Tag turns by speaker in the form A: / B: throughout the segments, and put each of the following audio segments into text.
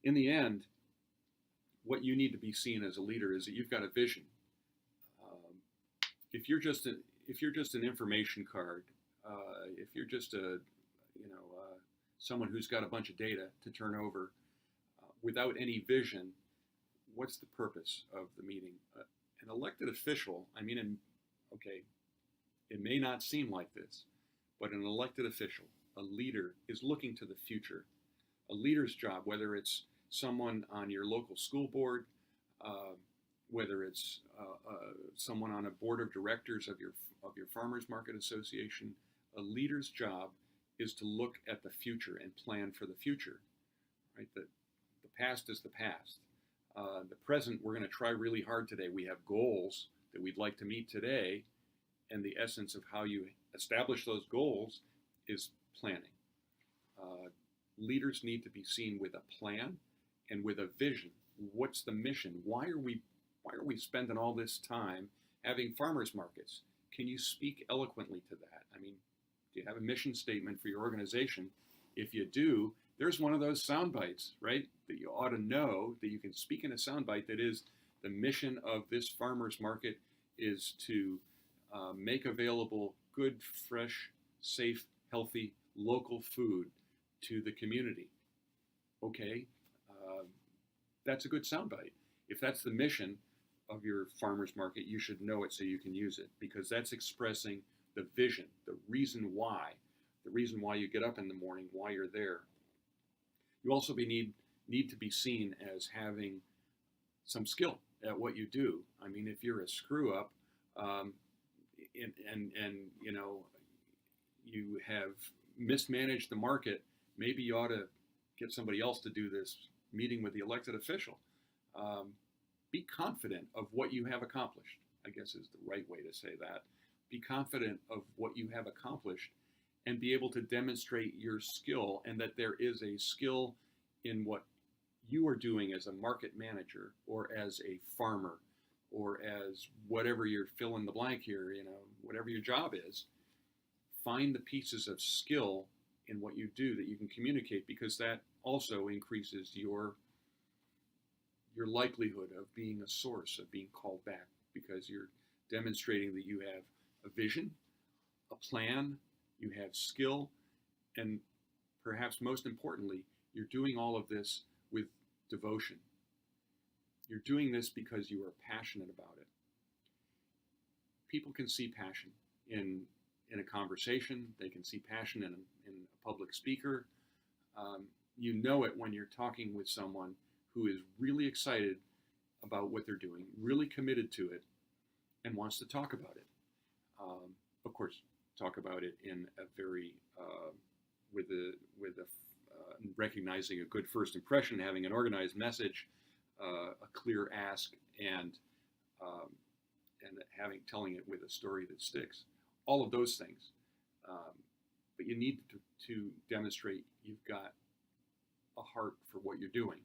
A: in the end, what you need to be seen as a leader is that you've got a vision. Um, if you're just an information card, if you're just someone who's got a bunch of data to turn over without any vision, what's the purpose of the meeting? An elected official, okay, it may not seem like this, but an elected official, a leader, is looking to the future. A leader's job, whether it's someone on your local school board, whether it's someone on a board of directors of your farmers market association, a leader's job is to look at the future and plan for the future. Right? The past is the past. The present, we're going to try really hard today. We have goals that we'd like to meet today, and the essence of how you establish those goals is planning. Leaders need to be seen with a plan and with a vision. What's the mission? Why are we spending all this time having farmers markets? Can you speak eloquently to that? Do you have a mission statement for your organization? If you do, there's one of those sound bites, right? That you ought to know, that you can speak in a sound bite that is the mission of this farmers market is to make available good, fresh, safe, healthy, local food to the community. Okay, that's a good soundbite. If that's the mission of your farmer's market, you should know it so you can use it, because that's expressing the vision, the reason why you get up in the morning, why you're there. You also need to be seen as having some skill at what you do. If you're a screw up, and you have mismanaged the market, maybe you ought to get somebody else to do this meeting with the elected official. Be confident of what you have accomplished, I guess is the right way to say that. Be confident of what you have accomplished and be able to demonstrate your skill, and that there is a skill in what you are doing as a market manager or as a farmer or as whatever your fill in the blank here, whatever your job is. Find the pieces of skill in what you do that you can communicate, because that also increases your likelihood of being a source, of being called back, because you're demonstrating that you have a vision, a plan, you have skill, and perhaps most importantly, you're doing all of this with devotion. You're doing this because you are passionate about it. People can see passion in a conversation. They can see passion in a public speaker. You know it when you're talking with someone who is really excited about what they're doing, really committed to it, and wants to talk about it. Of course, talk about it in a very recognizing a good first impression, having an organized message, a clear ask, and telling it with a story that sticks. All of those things, but you need to demonstrate you've got a heart for what you're doing,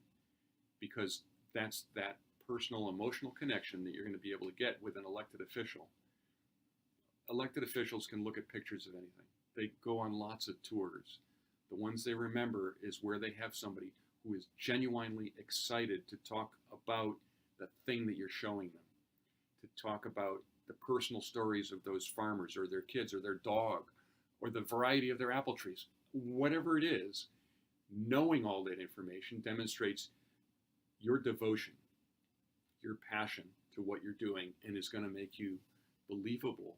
A: because that's that personal, emotional connection that you're going to be able to get with an elected official. Elected officials can look at pictures of anything. They go on lots of tours. The ones they remember is where they have somebody who is genuinely excited to talk about the thing that you're showing them, to talk about the personal stories of those farmers or their kids or their dog or the variety of their apple trees. Whatever it is, knowing all that information demonstrates your devotion, your passion to what you're doing, and is going to make you believable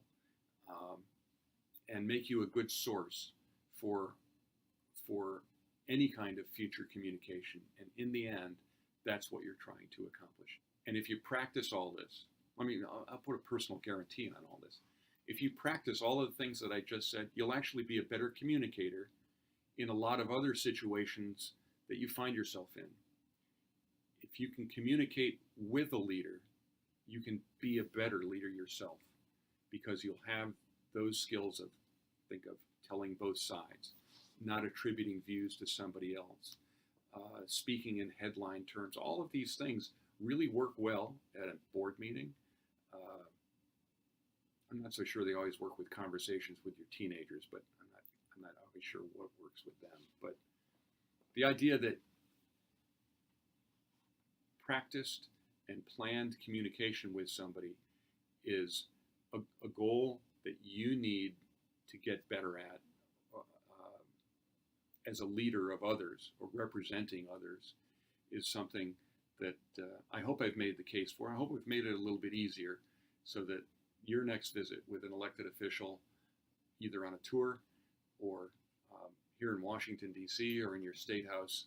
A: and make you a good source for any kind of future communication. And in the end, that's what you're trying to accomplish. And if you practice all this, I'll put a personal guarantee on all this. If you practice all of the things that I just said, you'll actually be a better communicator in a lot of other situations that you find yourself in. If you can communicate with a leader, you can be a better leader yourself, because you'll have those skills of telling both sides, not attributing views to somebody else, speaking in headline terms. All of these things really work well at a board meeting. I'm not so sure they always work with conversations with your teenagers, but I'm not always sure what works with them. But the idea that practiced and planned communication with somebody is a goal that you need to get better at as a leader of others or representing others is something that I hope I've made the case for. I hope we've made it a little bit easier so that your next visit with an elected official, either on a tour or here in Washington, D.C. or in your state house,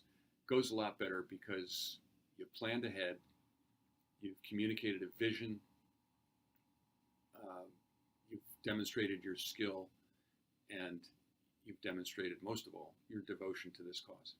A: goes a lot better because you've planned ahead, you've communicated a vision, you've demonstrated your skill, and you've demonstrated, most of all, your devotion to this cause.